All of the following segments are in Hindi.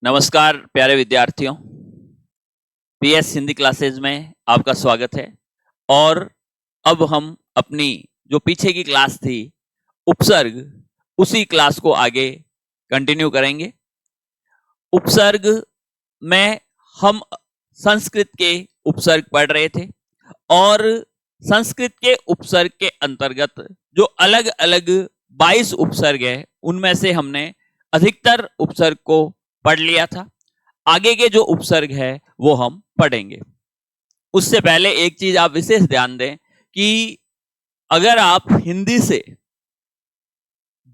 नमस्कार प्यारे विद्यार्थियों, पीएस हिंदी क्लासेज में आपका स्वागत है। और अब हम अपनी जो पीछे की क्लास थी उपसर्ग, उसी क्लास को आगे कंटिन्यू करेंगे। उपसर्ग में हम संस्कृत के उपसर्ग पढ़ रहे थे और संस्कृत के उपसर्ग के अंतर्गत जो अलग अलग 22 उपसर्ग है उनमें से हमने अधिकतर उपसर्ग को पढ़ लिया था। आगे के जो उपसर्ग है वो हम पढ़ेंगे। उससे पहले एक चीज आप विशेष ध्यान दें कि अगर आप हिंदी से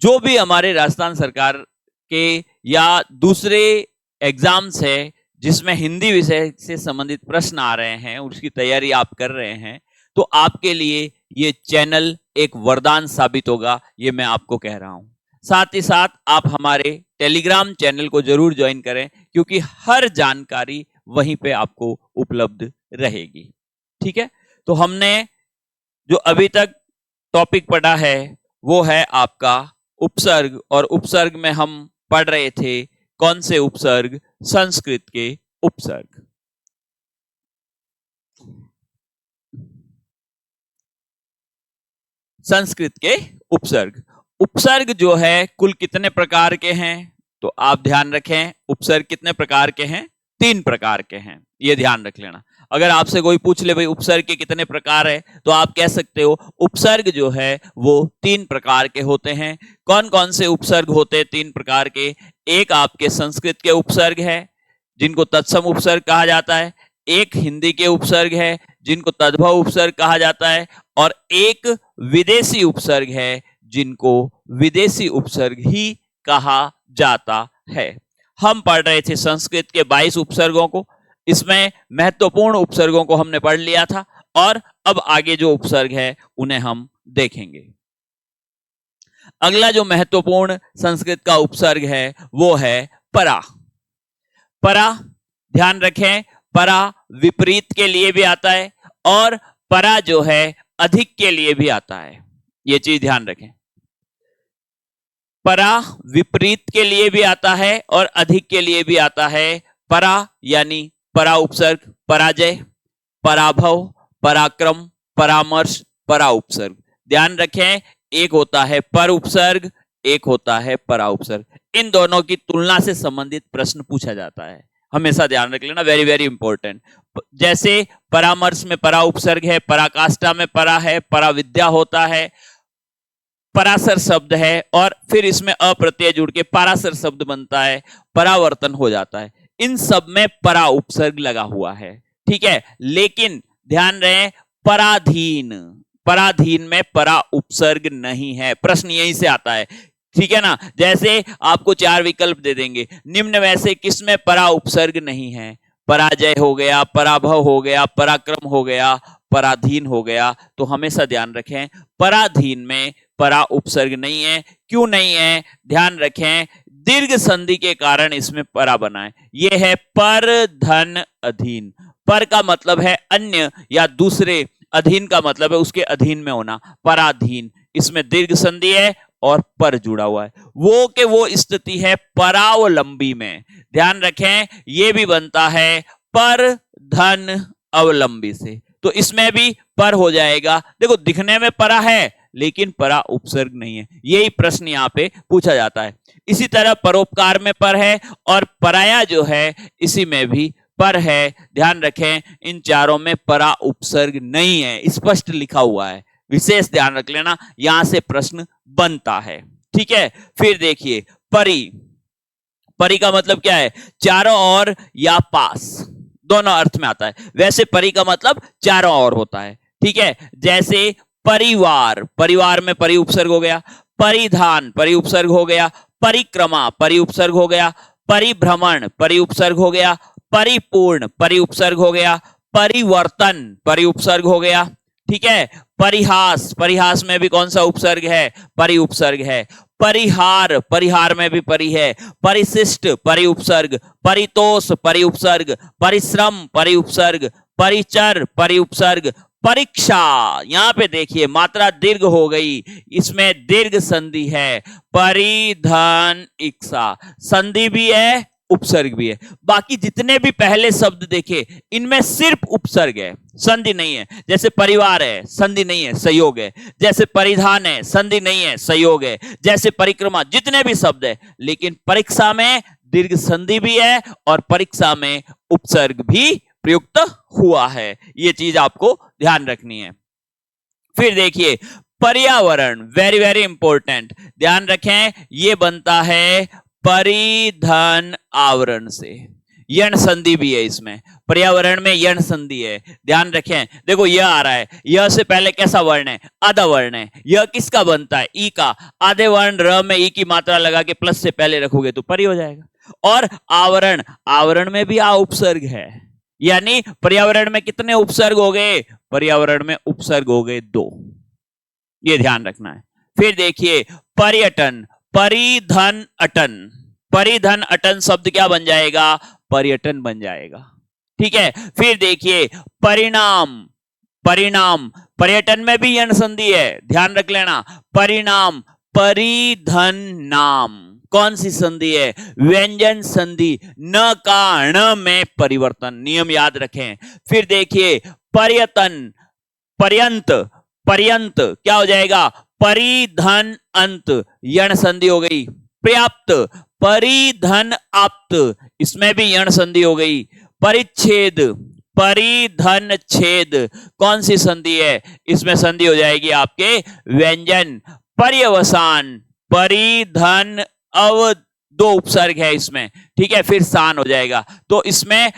जो भी हमारे राजस्थान सरकार के या दूसरे एग्जाम्स है जिसमें हिंदी विषय से संबंधित प्रश्न आ रहे हैं, उसकी तैयारी आप कर रहे हैं, तो आपके लिए ये चैनल एक वरदान साबित होगा, ये मैं आपको कह रहा हूं। साथ ही साथ आप हमारे टेलीग्राम चैनल को जरूर ज्वाइन करें, क्योंकि हर जानकारी वहीं पे आपको उपलब्ध रहेगी। ठीक है, तो हमने जो अभी तक टॉपिक पढ़ा है वो है आपका उपसर्ग, और उपसर्ग में हम पढ़ रहे थे कौन से उपसर्ग? संस्कृत के उपसर्ग। संस्कृत के उपसर्ग। उपसर्ग जो है कुल कितने प्रकार के हैं? तो आप ध्यान रखें, उपसर्ग कितने प्रकार के हैं? 3 प्रकार के हैं, ये ध्यान रख लेना। अगर आपसे कोई पूछ ले भाई उपसर्ग के कितने प्रकार है, तो आप कह सकते हो उपसर्ग जो है वो 3 प्रकार के होते हैं। कौन कौन से उपसर्ग होते हैं 3 प्रकार के? एक आपके संस्कृत के उपसर्ग है जिनको तत्सम उपसर्ग कहा जाता है, एक हिंदी के उपसर्ग है जिनको तद्भव उपसर्ग कहा जाता है, और एक विदेशी उपसर्ग है जिनको विदेशी उपसर्ग ही कहा जाता है। हम पढ़ रहे थे संस्कृत के 22 उपसर्गों को, इसमें महत्वपूर्ण उपसर्गों को हमने पढ़ लिया था, और अब आगे जो उपसर्ग है उन्हें हम देखेंगे। अगला जो महत्वपूर्ण संस्कृत का उपसर्ग है वो है परा। परा, ध्यान रखें, परा विपरीत के लिए भी आता है और परा जो है अधिक के लिए भी आता है। ये चीज ध्यान रखें, परा विपरीत के लिए भी आता है और अधिक के लिए भी आता है। परा यानी परा उपसर्ग, पराजय, पराभव, पराक्रम, परामर्श, परा उपसर्ग। ध्यान रखें, एक होता है पर उपसर्ग, एक होता है परा उपसर्ग। इन दोनों की तुलना से संबंधित प्रश्न पूछा जाता है, हमेशा ध्यान रख लेना, वेरी वेरी इंपॉर्टेंट। जैसे परामर्श में परा उपसर्ग है, पराकाष्ठा में परा है, पराविद्या होता है, परासर शब्द है, और फिर इसमें अप्रत्यय जुड़ के परासर शब्द बनता है, परावर्तन हो जाता है। इन सब में परा उपसर्ग लगा हुआ है। ठीक है, लेकिन ध्यान रहे पराधीन, पराधीन में परा उपसर्ग नहीं है। प्रश्न यहीं से आता है, ठीक है ना। जैसे आपको 4 विकल्प दे देंगे, निम्न में से किसमें परा उपसर्ग नहीं है? पराजय हो गया, पराभव हो गया, पराक्रम हो गया, पराधीन हो गया। तो हमेशा ध्यान रखें पराधीन में परा उपसर्ग नहीं है। क्यों नहीं है? ध्यान रखें, दीर्घ संधि के कारण इसमें परा बना है। यह है पर धन अधीन। पर का मतलब है अन्य या दूसरे, अधीन का मतलब है उसके अधीन में होना। पराधीन, इसमें दीर्घ संधि है और पर जुड़ा हुआ है। वो के वो स्थिति है परावलंबी में। ध्यान रखें, ये भी बनता है पर धन अवलंबी से, तो इसमें भी पर हो जाएगा। देखो दिखने में परा है लेकिन परा उपसर्ग नहीं है, यही प्रश्न यहां पे पूछा जाता है। इसी तरह परोपकार में पर है और पराया जो है इसी में भी पर है। ध्यान रखें, इन चारों में परा उपसर्ग नहीं है, स्पष्ट लिखा हुआ है, विशेष ध्यान रख लेना, यहां से प्रश्न बनता है। ठीक है, फिर देखिए परी। परी का मतलब क्या है? चारों ओर या पास, दोनों अर्थ में आता है। वैसे परी का मतलब चारों ओर होता है। ठीक है, जैसे परिवार, परिवार में परि उपसर्ग हो गया, परिधान परि उपसर्ग हो गया, परिक्रमा परि उपसर्ग हो गया, परिभ्रमण परि उपसर्ग हो गया, परिपूर्ण परि उपसर्ग हो गया, परिवर्तन परि उपसर्ग हो गया। ठीक है, परिहास, परिहास में भी कौन सा उपसर्ग है? परि उपसर्ग है। परिहार, परिहार में भी परि है। परिशिष्ट परि उपसर्ग, परितोष परि उपसर्ग, परिश्रम परि उपसर्ग, परिचर परि उपसर्ग, परीक्षा, यहां पे देखिए मात्रा दीर्घ हो गई, इसमें दीर्घ संधि है। परिधन इक्षा, संधि भी है उपसर्ग भी है। बाकी जितने भी पहले शब्द देखे इनमें सिर्फ उपसर्ग है, संधि नहीं है। जैसे परिवार है, संधि नहीं है, संयोग है। जैसे परिधान है, संधि नहीं है, संयोग है। जैसे परिक्रमा, जितने भी शब्द है, लेकिन परीक्षा में दीर्घ संधि भी है और परीक्षा में उपसर्ग भी प्रयुक्त हुआ है। ये चीज आपको ध्यान रखनी है। फिर देखिए पर्यावरण, वेरी वेरी इंपॉर्टेंट, ध्यान रखें, ये बनता है परिधन आवरण से। यण संधि भी है इसमें, पर्यावरण में यण संधि है, ध्यान रखें। देखो यह आ रहा है, यह से पहले कैसा वर्ण है? आधा वर्ण है। यह किसका बनता है? ई का। आधे वर्ण र में ई की मात्रा लगा के प्लस से पहले रखोगे तो परि हो जाएगा। और आवरण, आवरण में भी आ उपसर्ग है, यानी पर्यावरण में कितने उपसर्ग हो गए? पर्यावरण में उपसर्ग हो गए 2, ये ध्यान रखना है। फिर देखिए पर्यटन, परिधन अटन, परिधन अटन शब्द क्या बन जाएगा? पर्यटन बन जाएगा, ठीक है। फिर देखिए परिणाम, परिणाम, पर्यटन में भी यण संधि है, ध्यान रख लेना। परिणाम, परिधन नाम, कौन सी संधि है? व्यंजन संधि, न का ण में परिवर्तन, नियम याद रखें। फिर देखिए पर्यटन, पर्यंत, पर्यंत क्या हो जाएगा? परिधन अंत, यण संधि हो गई। पर्याप्त, परिधन आप्त, इसमें भी यण संधि हो गई। परिच्छेद, परिधन छेद, कौन सी संधि है? इसमें संधि हो जाएगी आपके व्यंजन। पर्यवसान, परिधन अव, 2 उपसर्ग है इसमें, ठीक है। फिर सान हो जाएगा, तो इसमें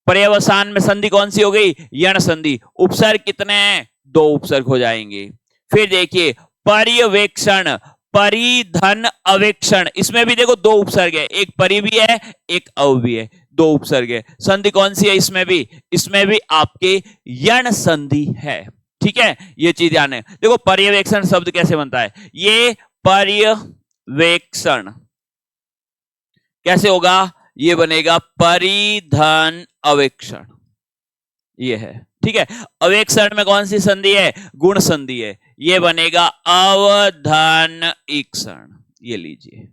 पर्यवसान में संधि कौन सी हो गई? यण संधि। उपसर्ग कितने हैं? 2 उपसर्ग हो जाएंगे। फिर देखिए पर्यवेक्षण, परिधन अवेक्षण, इसमें भी देखो 2 उपसर्ग है, एक परि भी है, एक अव भी है, 2 उपसर्ग है। संधि कौन सी है इसमें भी? इसमें भी आपके यण संधि है, ठीक है। ये चीज ध्यान है। देखो पर्यवेक्षण शब्द कैसे बनता है? ये पर्यवेक्षण कैसे होगा? ये बनेगा परिधन अवेक्षण, ये है, ठीक है। अवेक्षण में कौन सी संधि है? गुण संधि है, ये बनेगा अवधन ईक्षण, ये लीजिए।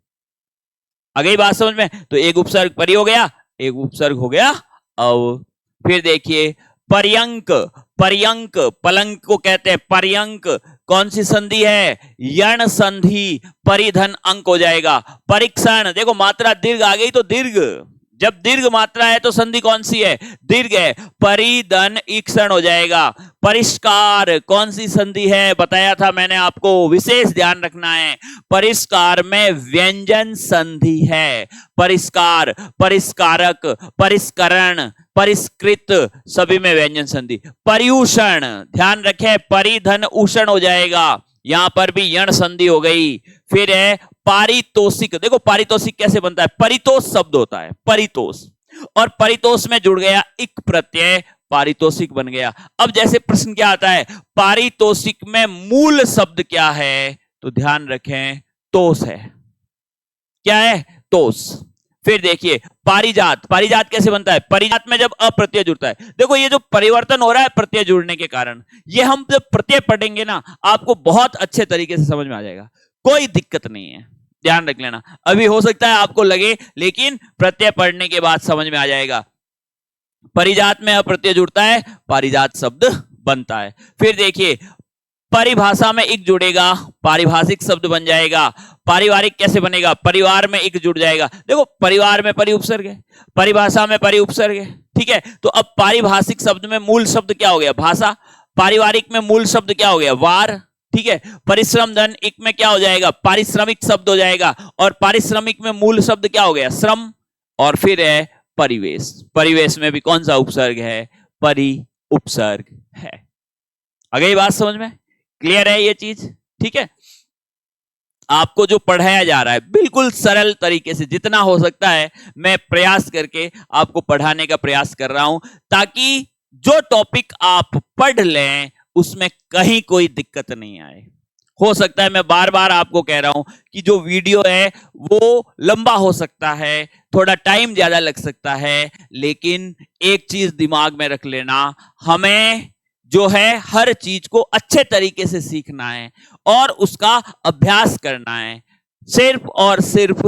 आ गई बात समझ में? तो एक उपसर्ग परि हो गया, एक उपसर्ग हो गया अव। फिर देखिए पर्यंक, पर्यंक, पलंग को कहते हैं पर्यंक, कौन सी संधि है? यण संधि, परिधन अंक हो जाएगा। परीक्षण, देखो मात्रा दीर्घ आ गई तो दीर्घ, जब दीर्घ मात्रा है तो संधि कौन सी है? दीर्घ है, परिधन ईक्षण हो जाएगा। परिष्कार, कौन सी संधि है? बताया था मैंने आपको, विशेष ध्यान रखना है। परिष्कार में व्यंजन संधि है। परिष्कार, परिष्कारक, परिष्करण, परिष्कृत, सभी में व्यंजन संधि। पर्यूषण, ध्यान रखें, परिधन उषण हो जाएगा, यहां पर भी यण संधि हो गई। फिर है पारितोषिक, देखो पारितोषिक कैसे बनता है? परितोष शब्द होता है, परितोष, और परितोष में जुड़ गया इक प्रत्यय, पारितोषिक बन गया। अब जैसे प्रश्न क्या आता है, पारितोषिक में मूल शब्द क्या है? तो ध्यान रखें तोष है। क्या है? तोष। फिर देखिए पारिजात, पारिजात कैसे बनता है? परिजात में जब अप्रत्यय जुड़ता है, देखो ये जो परिवर्तन हो रहा है प्रत्यय जुड़ने के कारण, ये हम जब प्रत्यय पढ़ेंगे ना आपको बहुत अच्छे तरीके से समझ में आ जाएगा, कोई दिक्कत नहीं है, ध्यान रख लेना। अभी हो सकता है आपको लगे, लेकिन प्रत्यय पढ़ने के बाद समझ में आ जाएगा। परिजात में अप्रत्यय जुड़ता है, पारिजात शब्द बनता है। फिर देखिए परिभाषा में एक जुड़ेगा, पारिभाषिक शब्द बन जाएगा। पारिवारिक कैसे बनेगा? परिवार में एक जुड़ जाएगा, देखो परिवार में परि उपसर्ग है, परिभाषा में परि उपसर्ग है, ठीक है। तो अब पारिभाषिक शब्द में मूल शब्द क्या हो गया? भाषा। पारिवारिक में मूल शब्द क्या हो गया? वार, ठीक है। परिश्रम धन एक में क्या हो जाएगा? पारिश्रमिक शब्द हो जाएगा, और पारिश्रमिक में मूल शब्द क्या हो गया? श्रम। और फिर है परिवेश, परिवेश में भी कौन सा उपसर्ग है? परि उपसर्ग है। आ गई बात समझ में? क्लियर है ये चीज? ठीक है। आपको जो पढ़ाया जा रहा है बिल्कुल सरल तरीके से जितना हो सकता है मैं प्रयास करके आपको पढ़ाने का प्रयास कर रहा हूं, ताकि जो टॉपिक आप पढ़ लें उसमें कहीं कोई दिक्कत नहीं आए। हो सकता है, मैं बार बार आपको कह रहा हूं कि जो वीडियो है वो लंबा हो सकता है, थोड़ा टाइम ज्यादा लग सकता है, लेकिन एक चीज दिमाग में रख लेना, हमें जो है हर चीज को अच्छे तरीके से सीखना है और उसका अभ्यास करना है। सिर्फ और सिर्फ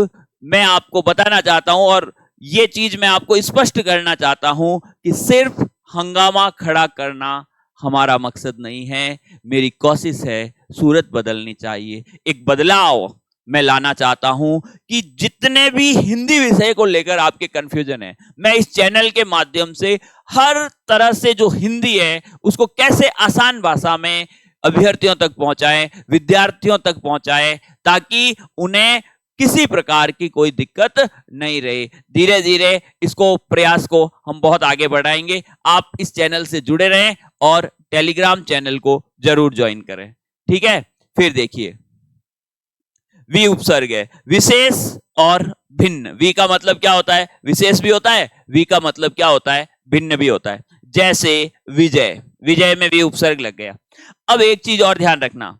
मैं आपको बताना चाहता हूं और ये चीज मैं आपको स्पष्ट करना चाहता हूं कि सिर्फ हंगामा खड़ा करना हमारा मकसद नहीं है। मेरी कोशिश है सूरत बदलनी चाहिए, एक बदलाव मैं लाना चाहता हूं कि जितने भी हिंदी विषय को लेकर आपके कंफ्यूजन है, मैं इस चैनल के माध्यम से हर तरह से जो हिंदी है उसको कैसे आसान भाषा में अभ्यर्थियों तक पहुंचाएं, विद्यार्थियों तक पहुंचाएं, ताकि उन्हें किसी प्रकार की कोई दिक्कत नहीं रहे। धीरे धीरे इसको प्रयास को हम बहुत आगे बढ़ाएंगे। आप इस चैनल से जुड़े रहें और टेलीग्राम चैनल को जरूर ज्वाइन करें, ठीक है। फिर देखिए, वी उपसर्ग है, विशेष और भिन्न। वी का मतलब क्या होता है? विशेष भी होता है। वी का मतलब क्या होता है? भिन्न भी होता है। जैसे विजय, विजय में वी उपसर्ग लग गया। अब एक चीज और ध्यान रखना,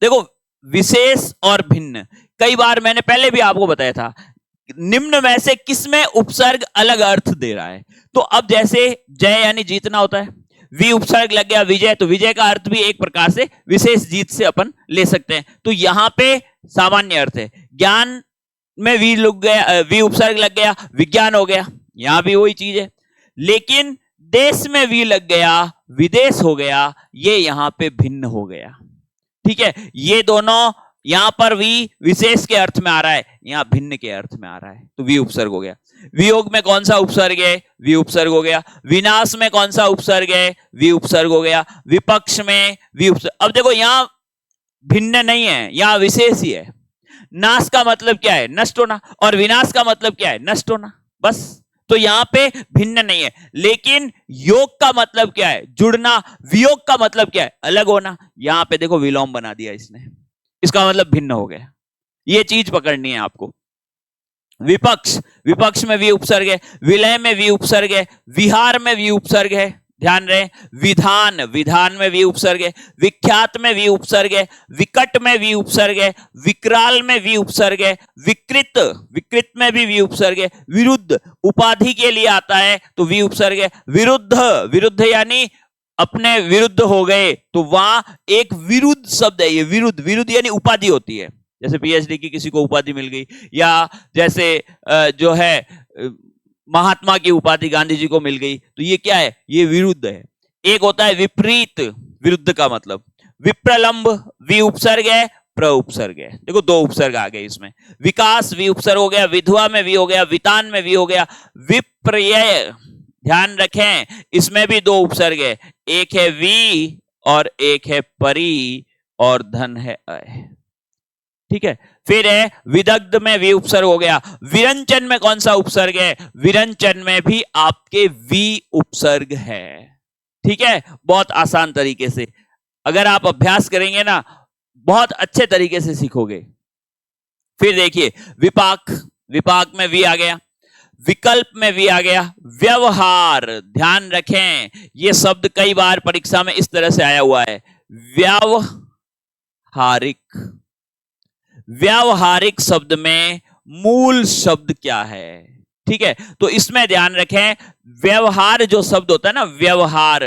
देखो विशेष और भिन्न, कई बार मैंने पहले भी आपको बताया था, निम्न में से किसमें उपसर्ग अलग अर्थ दे रहा है। तो अब जैसे जय यानी जीतना होता है, वी उपसर्ग लग गया विजय, तो विजय का अर्थ भी एक प्रकार से विशेष जीत से अपन ले सकते हैं। तो यहां पे सामान्य अर्थ है। ज्ञान में वी लग गया, वी उपसर्ग लग गया, विज्ञान हो गया, यहां भी वही चीज है। लेकिन देश में वी लग गया, विदेश हो गया, ये यहां पे भिन्न हो गया, ठीक है। ये दोनों, यहां पर वी विशेष के अर्थ में आ रहा है, यहां भिन्न के अर्थ में आ रहा है, तो वी उपसर्ग हो गया। वियोग में कौन सा उपसर्ग है? वी उपसर्ग हो गया। विनाश में कौन सा उपसर्ग है? वी उपसर्ग हो गया। विपक्ष में वी उपसर्ग। अब देखो यहां भिन्न नहीं है, यहां विशेष ही है। नाश का मतलब क्या है? नष्ट होना। और विनाश का मतलब क्या है? नष्ट होना, बस। तो यहां पे भिन्न नहीं है। लेकिन योग का मतलब क्या है? जुड़ना। वियोग का मतलब क्या है? अलग होना। यहां पे देखो विलोम बना दिया इसने, इसका मतलब भिन्न हो गया। ये चीज पकड़नी है आपको। विपक्ष, विपक्ष में वी उपसर्ग है। विलय में वी उपसर्ग है। विहार में वी उपसर्ग है, ध्यान रहे। विधान, विधान में वी उपसर्ग है। विख्यात में वी उपसर्ग है। विकट में वी उपसर्ग है। विकराल में वी उपसर्ग है। विकृत, विकृत में भी वी उपसर्ग है। विरुद्ध, उपाधि के लिए आता है तो वी उपसर्ग है। विरुद्ध, विरुद्ध यानी अपने विरुद्ध हो गए, तो वहां एक विरुद्ध शब्द है। ये विरुद्ध, विरुद्ध यानी उपाधि होती है। जैसे पीएचडी की किसी को उपाधि मिल गई, या जैसे जो है महात्मा की उपाधि गांधी जी को मिल गई, तो ये क्या है? ये विरुद्ध है। एक होता है विपरीत, विरुद्ध का मतलब। विप्रलंब, वी उपसर्ग है, प्र उपसर्ग है। देखो दो उपसर्ग आ गए इसमें। विकास, वी उपसर्ग हो गया। विधवा में वी हो गया। वितान में वी हो गया। विप्रयय, ध्यान रखें, इसमें भी दो उपसर्ग है, एक है वी और एक है परी, और धन है अय, ठीक है। फिर है विदग्ध में वी उपसर्ग हो गया। विरंचन में कौन सा उपसर्ग है? विरंचन में भी आपके वी उपसर्ग है, ठीक है। बहुत आसान तरीके से अगर आप अभ्यास करेंगे ना, बहुत अच्छे तरीके से सीखोगे। फिर देखिए विपाक, विपाक में वी आ गया। विकल्प में वी आ गया। व्यवहार, ध्यान रखें, यह शब्द कई बार परीक्षा में इस तरह से आया हुआ है, व्यावहारिक। व्यावहारिक शब्द में मूल शब्द क्या है? ठीक है, तो इसमें ध्यान रखें, व्यवहार जो शब्द होता है ना, व्यवहार,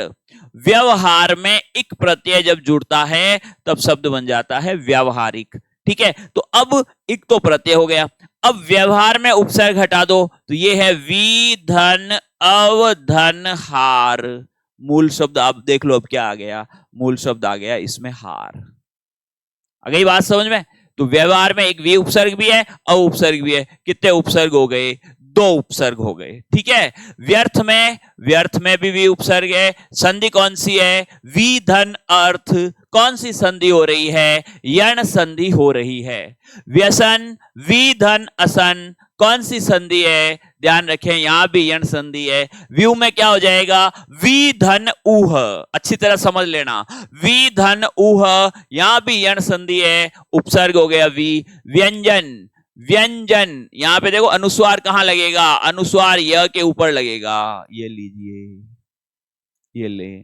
व्यवहार में इक प्रत्यय जब जुड़ता है तब शब्द बन जाता है व्यावहारिक, ठीक है। तो अब इक तो प्रत्यय हो गया, अब व्यवहार में उपसर्ग हटा दो तो ये है वी धन अवधन हार। मूल शब्द आप देख लो अब क्या आ गया, मूल शब्द आ गया इसमें हार। आ गई बात समझ में? तो व्यवहार में एक वी उपसर्ग भी है, अ उपसर्ग भी है। कितने उपसर्ग हो गए? दो उपसर्ग हो गए, ठीक है। व्यर्थ में भी वी उपसर्ग है। संधि कौन सी है? वी धन अर्थ। कौन सी संधि हो रही है? यण संधि हो रही है। व्यसन, वी धन असन। कौन सी संधि है? ध्यान रखें यहां भी यण संधि है। व्यू में क्या हो जाएगा? वी धन ऊह। अच्छी तरह समझ लेना, वी धन ऊह, यहां भी यण संधि है, उपसर्ग हो गया वी। व्यंजन, व्यंजन, यहां पे देखो अनुस्वार कहां लगेगा? अनुस्वार य के ऊपर लगेगा, ये लीजिए, ये ले।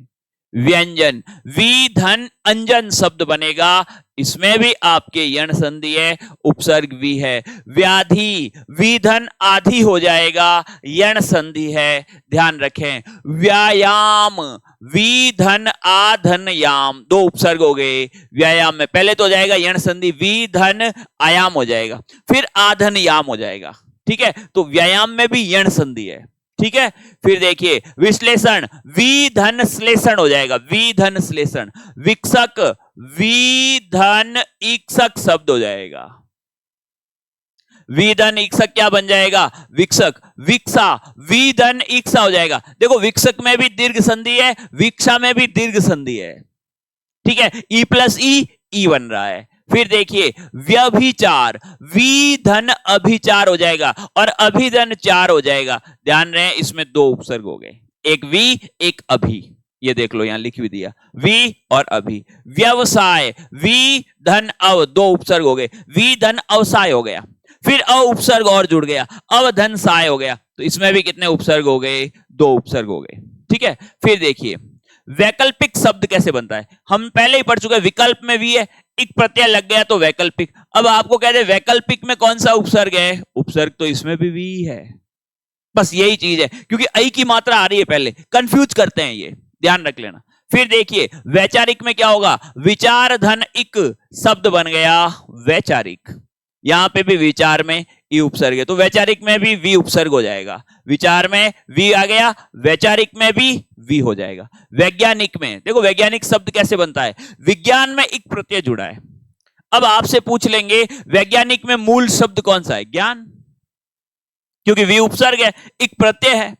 व्यंजन। वी धन अंजन शब्द बनेगा, इसमें भी आपके यण संधि है, उपसर्ग भी है। व्याधि, वी धन आधि हो जाएगा, यण संधि है, ध्यान रखें। व्यायाम, वी धन आधन याम, दो उपसर्ग हो गए। व्यायाम में पहले तो हो जाएगा यण संधि, वी धन आयाम हो जाएगा, फिर आधन याम हो जाएगा, ठीक है। तो व्यायाम में भी यण संधि है, ठीक है। फिर देखिए विश्लेषण, वी धन श्लेषण हो जाएगा, वी धन श्लेषण। विक्षक, वी धन ईक्षक शब्द हो जाएगा, वी धन ईक्षक क्या बन जाएगा, विक्षक। विक्षा, वी धन ईक्षा हो जाएगा। देखो विक्षक में भी दीर्घ संधि है, विक्षा में भी दीर्घ संधि है, ठीक है। ई प्लस ई बन रहा है। फिर देखिए व्यभिचार, वी धन अभिचार हो जाएगा और अभिधन चार हो जाएगा। ध्यान रहे इसमें दो उपसर्ग हो गए, एक वी एक अभी, ये देख लो यहां लिख भी दिया, वी और अभी। व्यवसाय, वी धन अव, दो उपसर्ग हो गए, वी धन अवसाय हो गया, फिर अ उपसर्ग और जुड़ गया, अवधन साय हो गया। तो इसमें भी कितने उपसर्ग हो गए, दो उपसर्ग हो गए, ठीक है। फिर देखिए वैकल्पिक शब्द कैसे बनता है, हम पहले ही पढ़ चुके हैं। विकल्प में वी है, एक प्रत्यय लग गया तो वैकल्पिक। अब आपको कहते हैं वैकल्पिक में कौन सा उपसर्ग है, उपसर्ग तो इसमें भी वी है, बस यही चीज है, क्योंकि ऐ की मात्रा आ रही है पहले, कंफ्यूज करते हैं ये, ध्यान रख लेना। फिर देखिए वैचारिक में क्या होगा, विचार धन इक शब्द बन गया वैचारिक। यहां पे भी विचार में ई उपसर्ग है, तो वैचारिक में भी वी उपसर्ग हो जाएगा। विचार में वी आ गया, वैचारिक में भी वी हो जाएगा। वैज्ञानिक में देखो, वैज्ञानिक शब्द कैसे बनता है, विज्ञान में एक प्रत्यय जुड़ा है। अब आपसे पूछ लेंगे वैज्ञानिक में मूल शब्द कौन सा है, ज्ञान, क्योंकि वी उपसर्ग है, एक प्रत्यय है।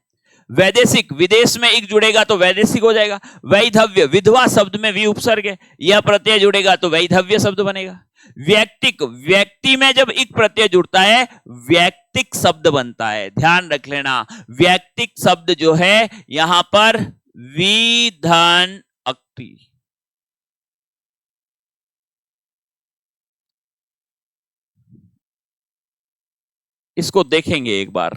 वैदेशिक, विदेश में एक जुड़ेगा तो वैदेशिक हो जाएगा। वैधव्य, विधवा शब्द में वी उपसर्ग है, यह प्रत्यय जुड़ेगा तो वैधव्य शब्द बनेगा। व्यक्तिक, व्यक्ति में जब एक प्रत्यय जुड़ता है व्यक्तिक शब्द बनता है, ध्यान रख लेना। व्यक्तिक शब्द जो है यहां पर वी धन अक्ति, इसको देखेंगे एक बार,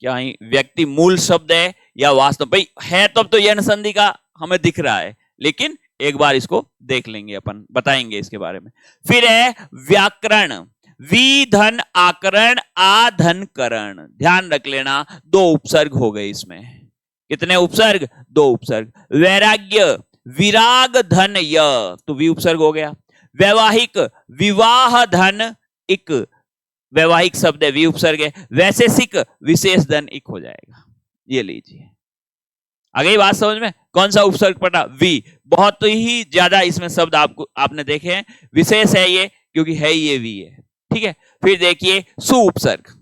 क्या व्यक्ति मूल शब्द है या वास्तव, भाई है तब तो यण संधि का हमें दिख रहा है, लेकिन एक बार इसको देख लेंगे, अपन बताएंगे इसके बारे में। फिर है व्याकरण, वी धन आकरण आधन करण, ध्यान रख लेना, दो उपसर्ग हो गए इसमें। कितने उपसर्ग, दो उपसर्ग। वैराग्य, विराग धन य, तो वी उपसर्ग हो गया। वैवाहिक, विवाह धन इक, वैवाहिक शब्द है, वी उपसर्ग है। वैशेषिक, विशेष धन इक हो जाएगा, ये लीजिए। आ गई बात समझ में, कौन सा उपसर्ग पड़ा, वी। बहुत ही ज्यादा इसमें शब्द आपने देखे हैं, विशेष है ये क्योंकि है ये वी है, ठीक है। फिर देखिए सु उपसर्ग,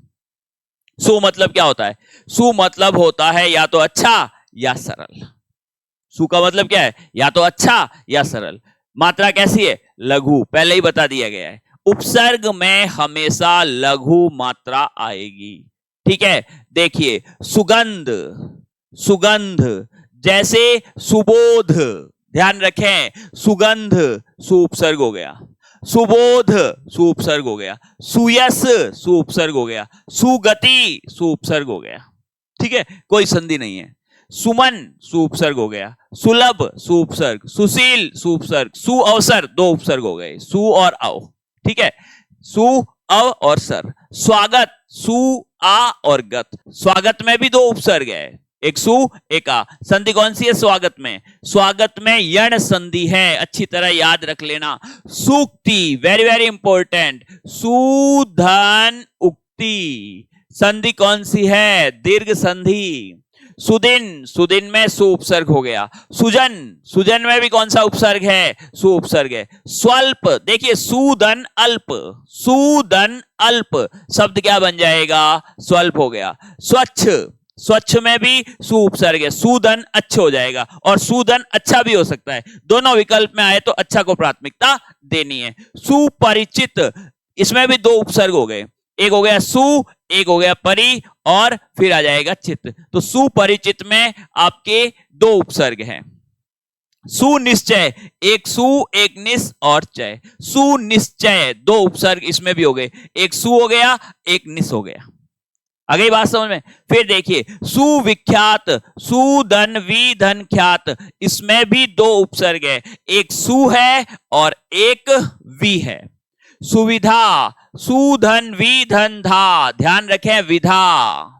सु मतलब क्या होता है, सु मतलब होता है या तो अच्छा या सरल। सु का मतलब क्या है, या तो अच्छा या सरल। मात्रा कैसी है, लघु, पहले ही बता दिया गया है। उपसर्ग में हमेशा लघु मात्रा आएगी, ठीक है। देखिए सुगंध, सुगंध, जैसे सुबोध, ध्यान रखें, सुगंध सु उपसर्ग हो गया, सुबोध सु उपसर्ग हो गया, सुयस सु उपसर्ग हो गया, सुगति सु उपसर्ग हो गया, ठीक है, कोई संधि नहीं है। सुमन सु उपसर्ग हो गया, सुलभ सु उपसर्ग, सुशील सु उपसर्ग, सु अवसर दो उपसर्ग हो गए, सु और अव, ठीक है, सु अव और सर। स्वागत, सु आ और गत, स्वागत में भी दो उपसर्ग है, एक सु एक आ। संधि कौन सी है स्वागत में, स्वागत में यण संधि है, अच्छी तरह याद रख लेना। सूक्ति, वेरी वेरी इंपॉर्टेंट, सुधन उक्ति, संधि कौन सी है, दीर्घ संधि। सुदिन, सुदिन में सु उपसर्ग हो गया। सुजन, सुजन में भी कौन सा उपसर्ग है, सु उपसर्ग है। स्वल्प, देखिए सुदन अल्प, सुदन अल्प शब्द क्या बन जाएगा, स्वल्प हो गया। स्वच्छ, स्वच्छ में भी सु उपसर्ग है, सुधन अच्छ हो जाएगा, और सुधन अच्छा भी हो सकता है, दोनों विकल्प में आए तो अच्छा को प्राथमिकता देनी है। सुपरिचित, इसमें भी दो उपसर्ग हो गए, एक हो गया सु, एक हो गया परि, और फिर आ जाएगा चित। तो सुपरिचित में आपके दो उपसर्ग हैं। सुनिश्चय, एक सु एक निस और चय, सुनिश्चय दो उपसर्ग इसमें भी हो गए, एक सु हो गया एक निस हो गया, आ गई बात समझ में? फिर देखिए सुविख्यात, सुधन विधन ख्यात, इसमें भी दो उपसर्ग है, एक सु है और एक वी है। सुविधा, सुधन विधन धा, ध्यान रखें विधा,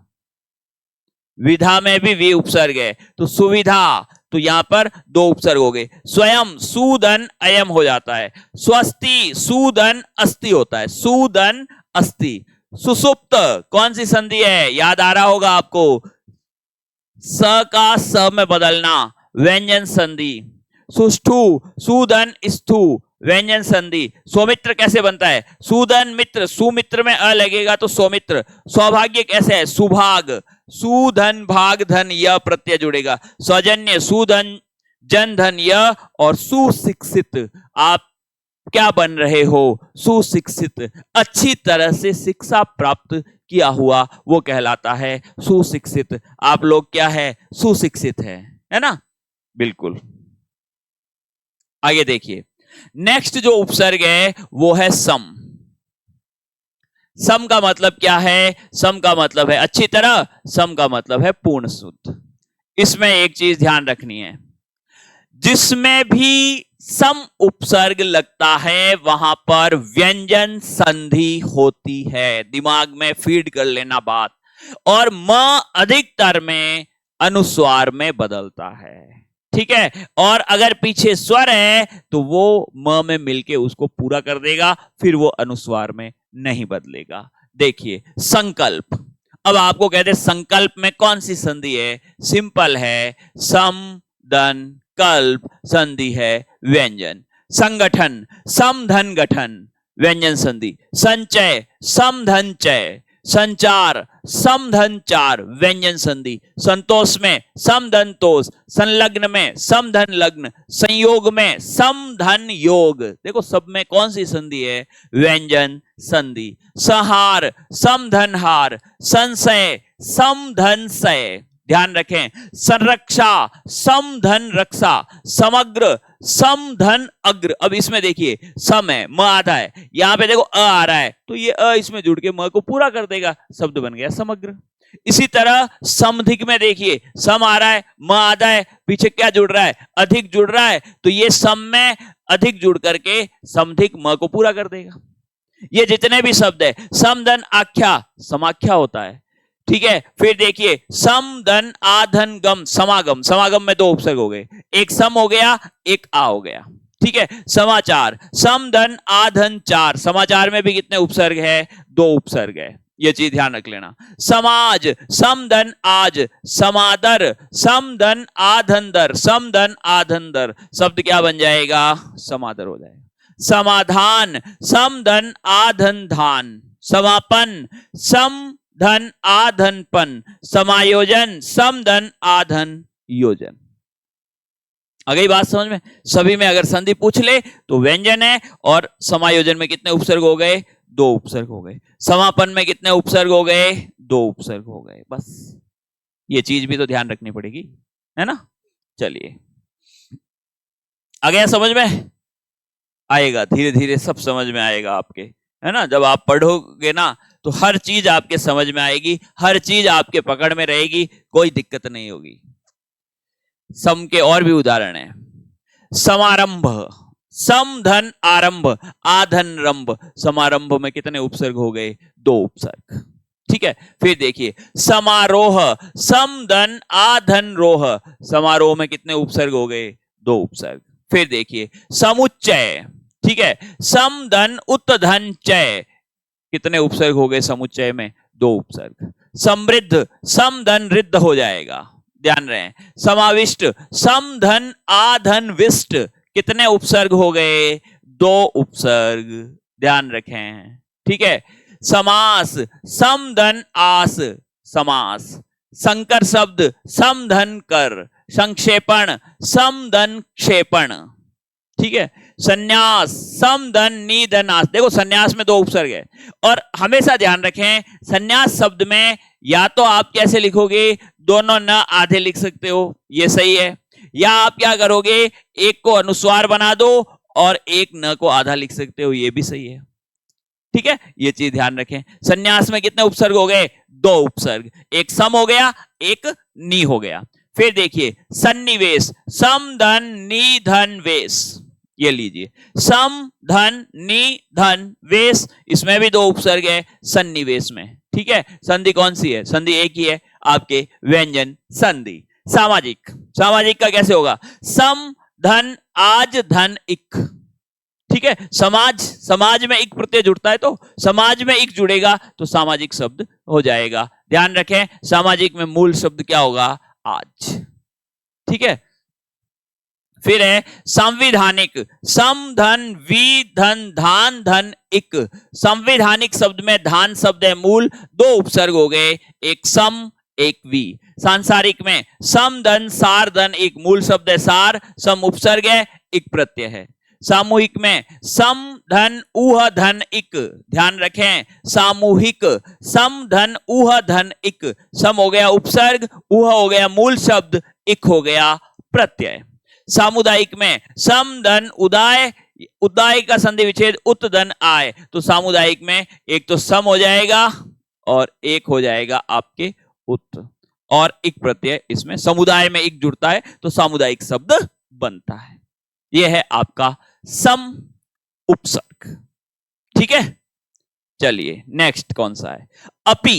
विधा में भी वी उपसर्ग है, तो सुविधा, तो यहां पर दो उपसर्ग हो गए। स्वयं, सुधन अयम हो जाता है। स्वस्ति, सुधन अस्ति होता है, सुधन अस्ति। सुसुप्त कौन सी संधि है, याद आ रहा होगा आपको, स का स में बदलना, व्यंजन संधि। सुष्ठु, सुधन स्थु, व्यंजन संधि। सौमित्र कैसे बनता है, सुधन मित्र, सुमित्र में अ लगेगा तो सौमित्र। सौभाग्य कैसे है, सुभाग, सुधन भाग धन य प्रत्यय जुड़ेगा। सौजन्य, सुधन जन धन य, और सुशिक्षित, आप क्या बन रहे हो, सुशिक्षित, अच्छी तरह से शिक्षा प्राप्त किया हुआ वो कहलाता है सुशिक्षित। आप लोग क्या है, सुशिक्षित है ना, बिल्कुल। आगे देखिए नेक्स्ट जो उपसर्ग है वो है सम। सम का मतलब क्या है, सम का मतलब है अच्छी तरह, सम का मतलब है पूर्ण शुद्ध। इसमें एक चीज ध्यान रखनी है, जिसमें भी सम उपसर्ग लगता है वहां पर व्यंजन संधि होती है, दिमाग में फीड कर लेना बात। और म अधिकतर में अनुस्वार में बदलता है, ठीक है। और अगर पीछे स्वर है तो वो म में मिलके उसको पूरा कर देगा, फिर वो अनुस्वार में नहीं बदलेगा। देखिए संकल्प, अब आपको कहते हैं संकल्प में कौन सी संधि है, सिंपल है, सम धन कल्प, संधि है व्यंजन। संगठन, सम धन गठन, व्यंजन संधि। संचय, सम धन चय। संचार, सम धन चार, व्यंजन संधि। संतोष में सम धन तोष, संलग्न में सम धन लग्न, संयोग में सम धन योग। देखो सब में कौन सी संधि है, व्यंजन संधि। संहार, सम धन हार। संशय, सम धन सय, ध्यान रखें। संरक्षा, सम धन रक्षा। समग्र, सम धन अग्र। अब इसमें देखिए सम है, म आधा है, यहां पे देखो अ आ रहा है, तो ये अ इसमें जुड़ के म को पूरा कर देगा, शब्द बन गया समग्र। इसी तरह समधिक में देखिए सम आ रहा है, म आधा है, पीछे क्या जुड़ रहा है, अधिक जुड़ रहा है, तो ये सम में अधिक जुड़ करके समधिक म को पूरा कर देगा। ये जितने भी शब्द है, सम धन आख्या, समाख्या होता है, ठीक है। फिर देखिए सम धन आधन गम, समागम, समागम में दो उपसर्ग हो गए, एक सम हो गया, एक आ हो गया, ठीक है। समाचार, सम धन आधन चार, समाचार में भी कितने उपसर्ग है, दो उपसर्ग है, ये चीज ध्यान रख लेना। समाज, सम धन आज। समादर, सम धन आधन दर, सम धन आधन दर, शब्द क्या बन जाएगा, समादर हो जाएगा। समाधान, सम धन आधन धान। समापन, सम धन आधन पन। समायोजन, सम धन आधन योजन। आ गई बात समझ में? सभी में अगर संधि पूछ ले तो व्यंजन है, और समायोजन में कितने उपसर्ग हो गए, दो उपसर्ग हो गए। समापन में कितने उपसर्ग हो गए, दो उपसर्ग हो गए। बस ये चीज भी तो ध्यान रखनी पड़ेगी, है ना। चलिए आ गया समझ में? आएगा धीरे धीरे, सब समझ में आएगा आपके, है ना। जब आप पढ़ोगे ना तो हर चीज आपके समझ में आएगी, हर चीज आपके पकड़ में रहेगी, कोई दिक्कत नहीं होगी। सम के और भी उदाहरण हैं। समारंभ, सम धन आरंभ, आधन रंभ। समारंभ में कितने उपसर्ग हो गए, दो उपसर्ग, ठीक है। फिर देखिए समारोह, सम धन आधन रोह। समारोह में कितने उपसर्ग हो गए, दो उपसर्ग। फिर देखिए समुच्चय, ठीक है, सम धन उत धन चय। कितने उपसर्ग हो गए समुच्चय में, दो उपसर्ग। समृद्ध, सम धन रिद्ध हो जाएगा, ध्यान रहे। समाविष्ट, सम धन आधन विष्ट। कितने उपसर्ग हो गए, दो उपसर्ग, ध्यान रखें, ठीक है। समास, सम धन आस, समास। संकर शब्द, सम धन कर। संक्षेपण, सम धन क्षेपण, ठीक है। संन्यास, सम धन निधनास। देखो संन्यास में दो उपसर्ग है, और हमेशा ध्यान रखें संन्यास शब्द में या तो आप कैसे लिखोगे, दोनों न आधे लिख सकते हो, ये सही है, या आप क्या करोगे, एक को अनुस्वार बना दो और एक न को आधा लिख सकते हो, ये भी सही है, ठीक है। ये चीज ध्यान रखें। संन्यास में कितने उपसर्ग हो गए, दो उपसर्ग, एक सम हो गया, एक नी हो गया। फिर देखिए सन्निवेश, सम धन नी धन वेश, ये लीजिए सम धन नी धन वेश, इसमें भी दो उपसर्ग है सन्निवेश में। ठीक है, संधि कौन सी है? संधि एक ही है, आपके व्यंजन संधि। सामाजिक, सामाजिक का कैसे होगा? सम धन आज धन इक। ठीक है, समाज, समाज में इक प्रत्यय जुड़ता है, तो समाज में इक जुड़ेगा तो सामाजिक शब्द हो जाएगा। ध्यान रखें, सामाजिक में मूल शब्द क्या होगा? आज। ठीक है, फिर है संविधानिक, सम धन वी धन धान धन इक। संविधानिक शब्द में धान शब्द है मूल, दो उपसर्ग हो गए, एक सम एक वी। सांसारिक में सम धन सार धन एक, मूल शब्द है सार, सम उपसर्ग है, इक प्रत्यय है। सामूहिक में सम धन ऊह धन इक, ध्यान रखें सामूहिक, सम धन ऊह धन इक, सम हो गया उपसर्ग, ऊह हो गया मूल शब्द, इक हो गया प्रत्यय। सामुदायिक में सम धन उदाय, उदाय का संधि विच्छेद उत धन आय, तो सामुदायिक में एक तो सम हो जाएगा और एक हो जाएगा आपके उत, और इक प्रत्यय इसमें, समुदाय में इक जुड़ता है तो सामुदायिक शब्द बनता है। यह है आपका सम उपसर्ग। ठीक है, चलिए नेक्स्ट कौन सा है? अपि।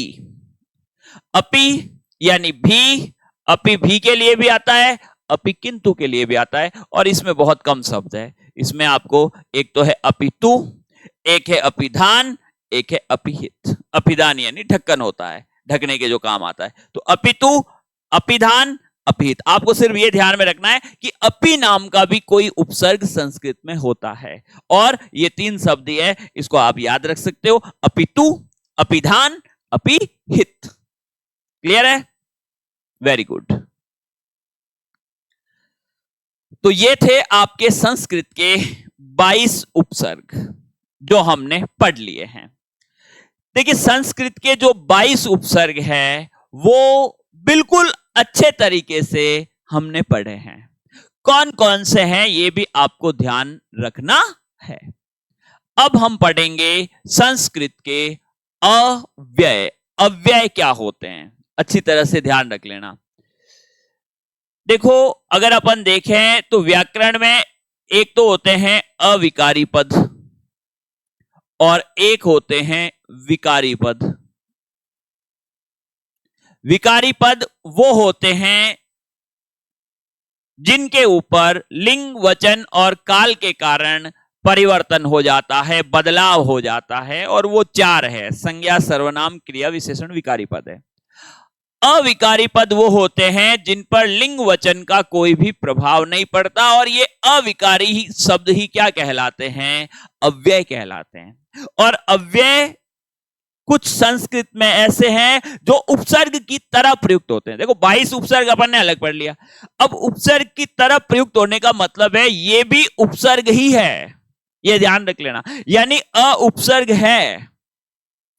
अपि यानी भी, अपि भी के लिए भी आता है, अपि किंतु के लिए भी आता है, और इसमें बहुत कम शब्द है। इसमें आपको एक तो है अपितु, एक है अपिधान, एक है अपिहित। अपिधान यानी ढक्कन होता है, ढकने के जो काम आता है, तो अपितु, अपिधान, अपिहित। आपको सिर्फ ये ध्यान में रखना है कि अपि नाम का भी कोई उपसर्ग संस्कृत में होता है, और ये तीन शब्द है, इसको आप याद रख सकते हो, अपितु, अपिधान, अपिहित। क्लियर है? Very good. तो ये थे आपके संस्कृत के 22 उपसर्ग जो हमने पढ़ लिए हैं। देखिए संस्कृत के जो 22 उपसर्ग है वो बिल्कुल अच्छे तरीके से हमने पढ़े हैं। कौन कौन से हैं ये भी आपको ध्यान रखना है। अब हम पढ़ेंगे संस्कृत के अव्यय। अव्यय क्या होते हैं, अच्छी तरह से ध्यान रख लेना। देखो अगर अपन देखें तो व्याकरण में एक तो होते हैं अविकारी पद और एक होते हैं विकारी पद। विकारी पद वो होते हैं जिनके ऊपर लिंग, वचन और काल के कारण परिवर्तन हो जाता है, बदलाव हो जाता है, और वो 4 है, संज्ञा, सर्वनाम, क्रिया, विशेषण, विकारी पद है। अविकारी पद वो होते हैं जिन पर लिंग वचन का कोई भी प्रभाव नहीं पड़ता, और ये अविकारी ही शब्द ही क्या कहलाते हैं, अव्यय कहलाते हैं। और अव्यय कुछ संस्कृत में ऐसे हैं जो उपसर्ग की तरह प्रयुक्त होते हैं। देखो 22 उपसर्ग अपन ने अलग पढ़ लिया, अब उपसर्ग की तरह प्रयुक्त होने का मतलब है ये भी उपसर्ग ही है, ये ध्यान रख लेना, यानी अ उपसर्ग है।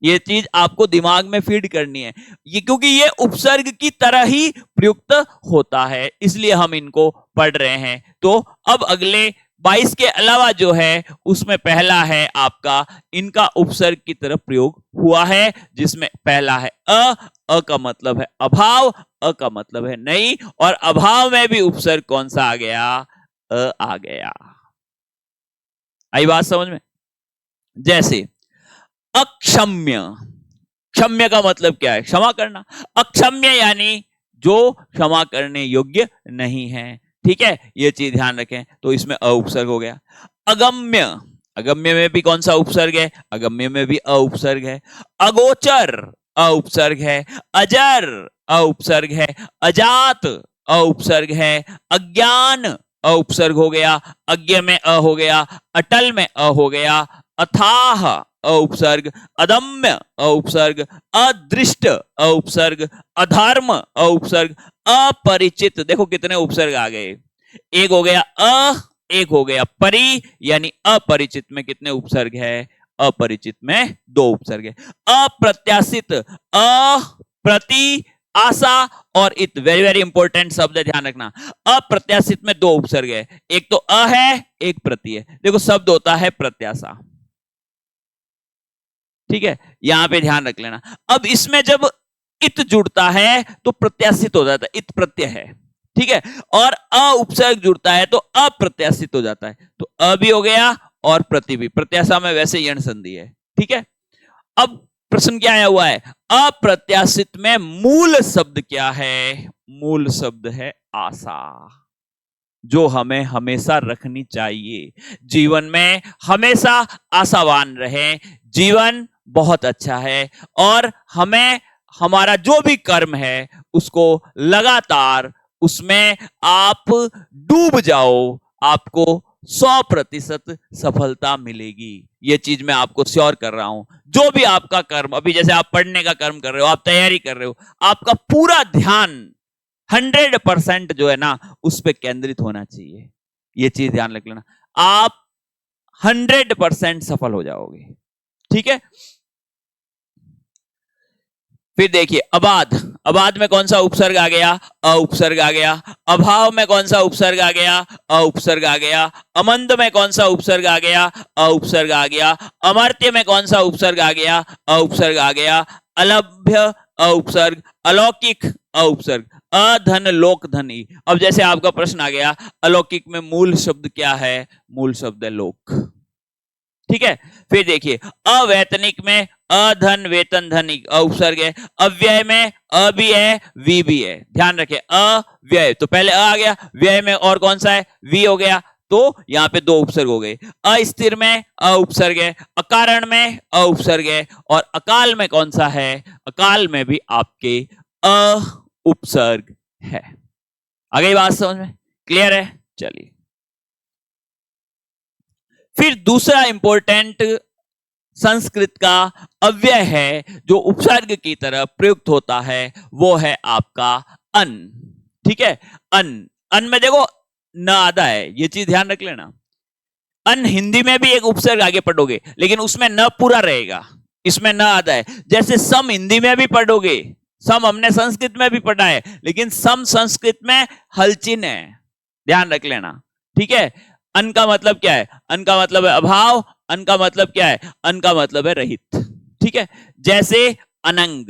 ये चीज आपको दिमाग में फीड करनी है, ये क्योंकि ये उपसर्ग की तरह ही प्रयुक्त होता है, इसलिए हम इनको पढ़ रहे हैं। तो अब अगले 22 के अलावा जो है उसमें पहला है आपका, इनका उपसर्ग की तरफ प्रयोग हुआ है, जिसमें पहला है अ का मतलब है अभाव, अ का मतलब है नहीं, और अभाव में भी उपसर्ग कौन सा आ गया, अ आ गया। आई बात समझ में? जैसे अक्षम्य, क्षम्य का मतलब क्या है, क्षमा करना। अक्षम्य यानी जो क्षमा करने योग्य नहीं है, ठीक है, ये चीज ध्यान रखें। तो इसमें अ उपसर्ग हो गया। अगम्य, अगम्य में भी कौन सा उपसर्ग है, अगम्य में भी अ उपसर्ग है। अगोचर अ उपसर्ग है। अजर अ उपसर्ग है। अजात अ उपसर्ग है। अज्ञान अ उपसर्ग हो गया, अज्ञ में अ हो गया, अटल में अ हो गया, अथाह अ उपसर्ग, अदम्य अ उपसर्ग, अदृष्ट अ उपसर्ग, अधर्म अ उपसर्ग, अपरिचित। देखो कितने उपसर्ग आ गए, एक हो गया अ, एक हो गया परि, यानी अपरिचित में कितने उपसर्ग है, अपरिचित में 2 उपसर्ग है। अप्रत्याशित, अप्रति, आशा और इत, वेरी वेरी इंपॉर्टेंट शब्द है, ध्यान रखना। अप्रत्याशित में 2 उपसर्ग है, एक तो अ है, एक प्रति है। देखो शब्द होता है प्रत्याशा, ठीक है, यहां पे ध्यान रख लेना। अब इसमें जब इत जुड़ता है तो प्रत्याशित हो जाता है, इत प्रत्यय है, ठीक है। और अ उपसर्ग जुड़ता है तो अप्रत्याशित हो जाता है, तो अ भी हो गया और प्रति भी, प्रत्याशा में वैसे यण संधि है, ठीक है। अब प्रश्न क्या आया हुआ है, अप्रत्याशित में मूल शब्द क्या है? मूल शब्द है आशा, जो हमें हमेशा रखनी चाहिए। जीवन में हमेशा आशावान रहें, जीवन बहुत अच्छा है और हमें हमारा जो भी कर्म है उसको लगातार उसमें आप डूब जाओ, आपको 100% सफलता मिलेगी। ये चीज मैं आपको श्योर कर रहा हूं। जो भी आपका कर्म, अभी जैसे आप पढ़ने का कर्म कर रहे हो, आप तैयारी कर रहे हो, आपका पूरा ध्यान 100% जो है ना उस पर केंद्रित होना चाहिए। ये चीज ध्यान रख लेना, आप 100% सफल हो जाओगे, ठीक है। फिर देखिए अबाध, अबाध में कौन सा उपसर्ग आ गया? अ उपसर्ग आ गया। अभाव में कौन सा उपसर्ग आ गया? अ उपसर्ग आ गया। अमंद में कौन सा उपसर्ग आ गया? अ उपसर्ग आ गया। अमर्त्य में कौन सा उपसर्ग आ गया? अ उपसर्ग आ गया। अलभ्य अ उपसर्ग, अलौकिक अ उपसर्ग, अधन लोक धनी। अब जैसे आपका प्रश्न आ गया अलौकिक में मूल शब्द क्या है? मूल शब्द है लोक, ठीक है। फिर देखिए अवैतनिक में अधन वेतन धनिक अ उपसर्ग है। अव्यय में अ भी है वी भी है, ध्यान रखें। अव्यय तो पहले अ आ गया, व्यय में और कौन सा है? वी हो गया, तो यहां पे 2 उपसर्ग हो गए। अस्थिर में अ उपसर्ग है, अकारण में अ उपसर्ग है और अकाल में कौन सा है? अकाल में भी आपके अ उपसर्ग है। आ गई बात समझ में? क्लियर है? चलिए फिर दूसरा इंपॉर्टेंट संस्कृत का अव्यय है जो उपसर्ग की तरह प्रयुक्त होता है, वो है आपका अन, ठीक है। अन, अन में देखो न आधा है, ये चीज ध्यान रख लेना। अन हिंदी में भी एक उपसर्ग आगे पढ़ोगे लेकिन उसमें न पूरा रहेगा, इसमें न आधा है। जैसे सम हिंदी में भी पढ़ोगे, सम हमने संस्कृत में भी पढ़ा है लेकिन सम संस्कृत में हलचिन है, ध्यान रख लेना, ठीक है। अन का मतलब क्या है? अन का मतलब है अभाव। अन का मतलब क्या है? अन का मतलब है रहित, ठीक है। जैसे अनंग,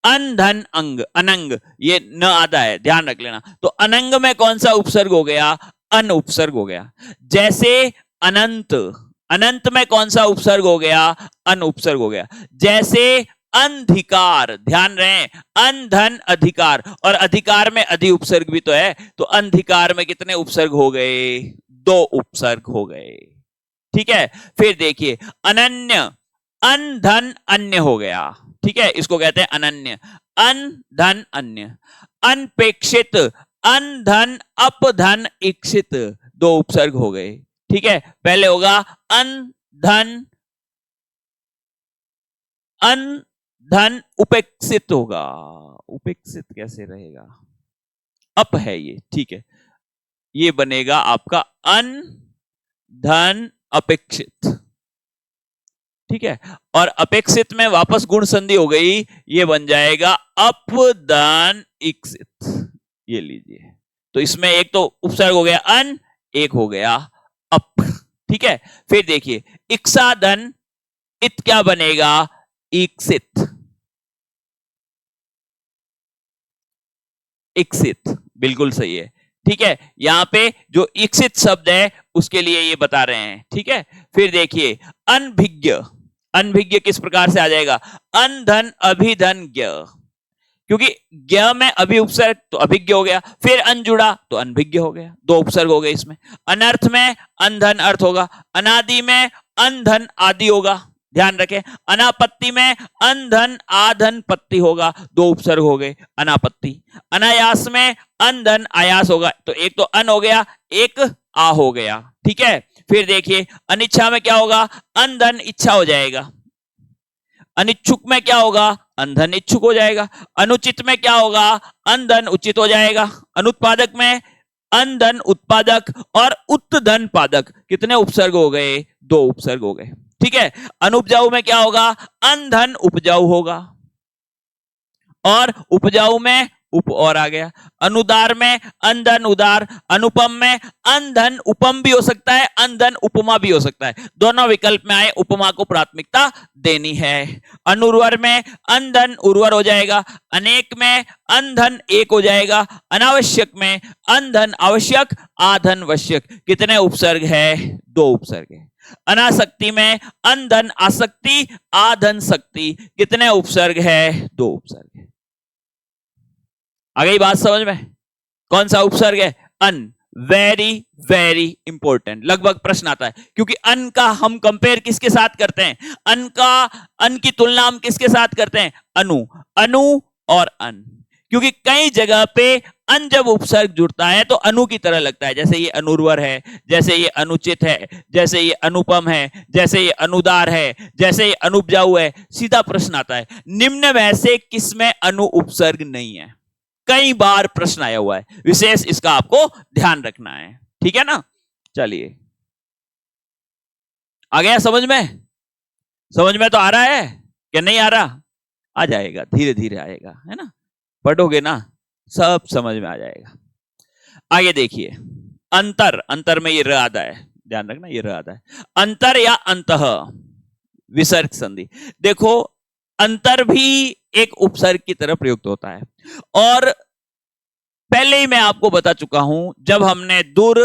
अन धन अंग, अनंग ये न आधा है, ध्यान रख लेना। तो अनंग में कौन सा उपसर्ग हो गया? अन उपसर्ग हो गया। जैसे अनंत, अनंत में कौन सा उपसर्ग हो गया? अन उपसर्ग हो गया। जैसे अंधिकार, ध्यान रहे, अन धन अधिकार, और अधिकार में अधि उपसर्ग भी तो है, तो अंधिकार में कितने उपसर्ग हो गए? 2 उपसर्ग हो गए, ठीक है। फिर देखिए अनन्य, अन धन अन्य हो गया, ठीक है, इसको कहते हैं अनन्य। अन धन अन्य। अनपेक्षित, अन धन अप धन इक्षित, 2 उपसर्ग हो गए, ठीक है। पहले होगा अन धन, अन धन उपेक्षित होगा, उपेक्षित कैसे रहेगा? अप है ये, ठीक है, ये बनेगा आपका अन धन अपेक्षित, ठीक है। और अपेक्षित में वापस गुण संधि हो गई, ये बन जाएगा अपदान इक्षित, ये लीजिए। तो इसमें एक तो उपसर्ग हो गया अन, एक हो गया अप, ठीक है। फिर देखिए इक्षाधन, इत क्या बनेगा? इक्षित, इक्षित बिल्कुल सही है, ठीक है। यहां पे जो इक्षित शब्द है उसके लिए ये बता रहे हैं, ठीक है। फिर देखिए अनभिज्ञ, अनभिज्ञ किस प्रकार से आ जाएगा? अनधन अभिधन ज्ञ, क्योंकि ज्ञ में अभि उपसर्ग तो अभिज्ञ हो गया, फिर अन जुड़ा तो अनभिज्ञ हो गया, 2 उपसर्ग हो गए इसमें। अनर्थ में अनधन अर्थ होगा, अनादि में अनधन आदि होगा, ध्यान रखें। अनापत्ति में अनधन आधन पत्ति होगा, 2 उपसर्ग हो गए अनापत्ति। अनायास में अनधन आयास होगा, तो एक तो अन हो गया, एक आ हो गया, ठीक है। फिर देखिए अनिच्छा में क्या होगा? अनधन इच्छा हो जाएगा। अनिच्छुक में क्या होगा? अंधन इच्छुक हो जाएगा। अनुचित में क्या होगा? अंधन उचित हो जाएगा। अनुत्पादक में अंधन उत्पादक, और उत्धन पादक, कितने उपसर्ग हो गए? 2 उपसर्ग हो गए, ठीक है। अनुपजाऊ में क्या होगा? अंधन उपजाऊ होगा, और उपजाऊ में उप और आ गया। अनुदार में अंधन उदार, अनुपम में अंधन उपम भी हो सकता है, अंधन उपमा भी हो सकता है। दोनों विकल्प में आए उपमा को प्राथमिकता देनी है। अनुर्वर में अंधन उर्वर हो जाएगा, अनेक में अंधन एक हो जाएगा, अनावश्यक में अंधन आवश्यक, आधन वश्यक। कितने उपसर्ग है? 2 उपसर्ग है। अनासक्ति में अंधन आसक्ति, आधन शक्ति। कितने उपसर्ग है? 2 उपसर्ग है। आ गई बात समझ में? कौन सा उपसर्ग है? अन। वेरी वेरी इंपॉर्टेंट, लगभग प्रश्न आता है, क्योंकि अन का हम कंपेयर किसके साथ करते हैं? अन की तुलना हम किसके साथ करते हैं? अनु, अनु और अन। क्योंकि कई जगह पे अन जब उपसर्ग जुड़ता है तो अनु की तरह लगता है, जैसे ये अनुर्वर है, जैसे ये अनुचित है, जैसे ये अनुपम है, जैसे ये अनुदार है, जैसे ये अनुपजाऊ है। सीधा प्रश्न आता है, निम्न में से किसमें अनु उपसर्ग नहीं है? कई बार प्रश्न आया हुआ है, विशेष इसका आपको ध्यान रखना है, ठीक है ना? चलिए, आ गया समझ में? समझ में तो आ रहा है कि नहीं आ रहा? आ जाएगा, धीरे धीरे आएगा, है ना? पढ़ोगे ना सब समझ में आ जाएगा। आगे देखिए, अंतर, अंतर में ये र आता है, ध्यान रखना ये र आता है। अंतर या अंतः, विसर्ग संधि। देखो, अंतर भी एक उपसर्ग की तरह प्रयुक्त होता है, और पहले ही मैं आपको बता चुका हूं जब हमने दुर,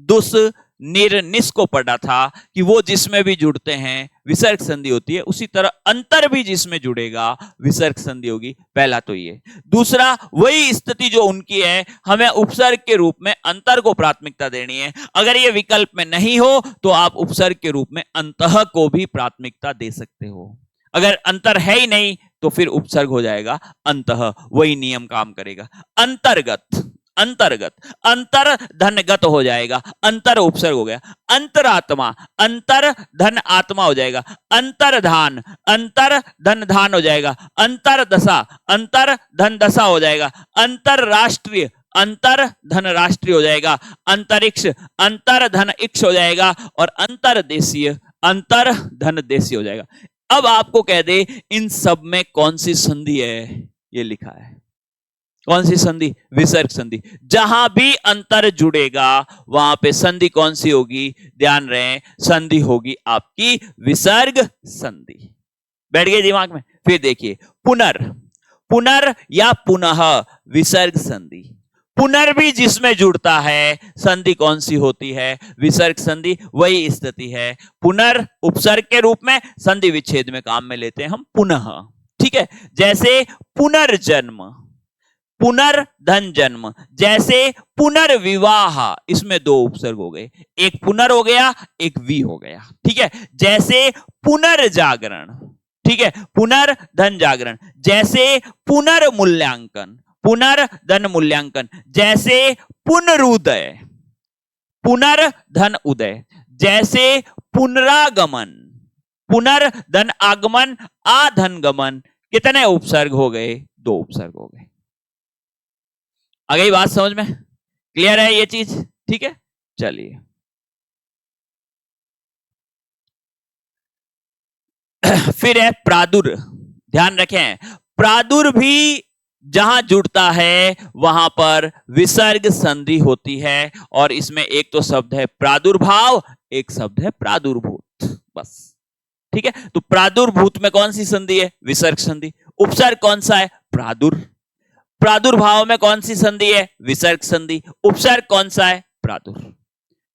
दुस, निर, निस को पढ़ा था कि वो जिसमें भी जुड़ते हैं विसर्ग संधि होती है, उसी तरह अंतर भी जिसमें जुड़ेगा विसर्ग संधि होगी। पहला तो ये। दूसरा, वही स्थिति जो उनकी है, हमें उपसर्ग के रूप में अंतर को प्राथमिकता देनी है। अगर ये विकल्प में नहीं हो तो आप उपसर्ग के रूप में अंतः को भी प्राथमिकता दे सकते हो। अगर अंतर है ही नहीं तो फिर उपसर्ग हो जाएगा अंतः, वही नियम काम करेगा। अंतर्गत, अंतर्गत, अंतर धनगत हो जाएगा, अंतर उपसर्ग हो गया। अंतरात्मा, अंतर धन आत्मा हो जाएगा। अंतरधान, अंतर धन धान हो जाएगा। अंतरदशा, अंतर धन दशा हो जाएगा। अंतरराष्ट्रीय, अंतर धन राष्ट्रीय हो जाएगा। अंतरिक्ष, अंतर धन इक्ष हो जाएगा। और अंतरदेशीय, अंतर धन देशीय हो जाएगा। अब आपको कह दे इन सब में कौन सी संधि है, ये लिखा है। कौन सी संधि? विसर्ग संधि। जहां भी अंतर जुड़ेगा वहां पे संधि कौन सी होगी? ध्यान रहे, संधि होगी आपकी विसर्ग संधि। बैठ गए दिमाग में? फिर देखिए, पुनर, पुनर या पुनः, विसर्ग संधि। पुनर भी जिसमें जुड़ता है संधि कौन सी होती है? विसर्ग संधि। वही स्थिति है, पुनर उपसर्ग के रूप में संधि विच्छेद में काम में लेते हैं हम पुनः, ठीक है? जैसे पुनर्जन्म, पुनर्धन जन्म। जैसे पुनर्विवाह, इसमें 2 उपसर्ग हो गए, एक पुनर हो गया, एक वी हो गया, ठीक है? जैसे पुनर्जागरण, ठीक है, पुनर्धन जागरण। जैसे पुनर्मूल्यांकन, पुनर्धन मूल्यांकन। जैसे पुनरुदय, पुनर्धन उदय। जैसे पुनरागमन, पुनर्धन आगमन, आधन गमन। कितने उपसर्ग हो गए? 2 उपसर्ग हो गए। आ गई बात समझ में? क्लियर है ये चीज? ठीक है, चलिए फिर है प्रादुर। ध्यान रखें, प्रादुर भी जहां जुड़ता है वहां पर विसर्ग संधि होती है, और इसमें एक तो शब्द है प्रादुर्भाव, एक शब्द है प्रादुर्भूत, बस, ठीक है? तो प्रादुर्भूत में कौन सी संधि है? विसर्ग संधि। उपसर्ग कौन सा है? प्रादुर। प्रादुर्भाव में कौन सी संधि है? विसर्ग संधि। उपसर्ग कौन सा है? प्रादुर।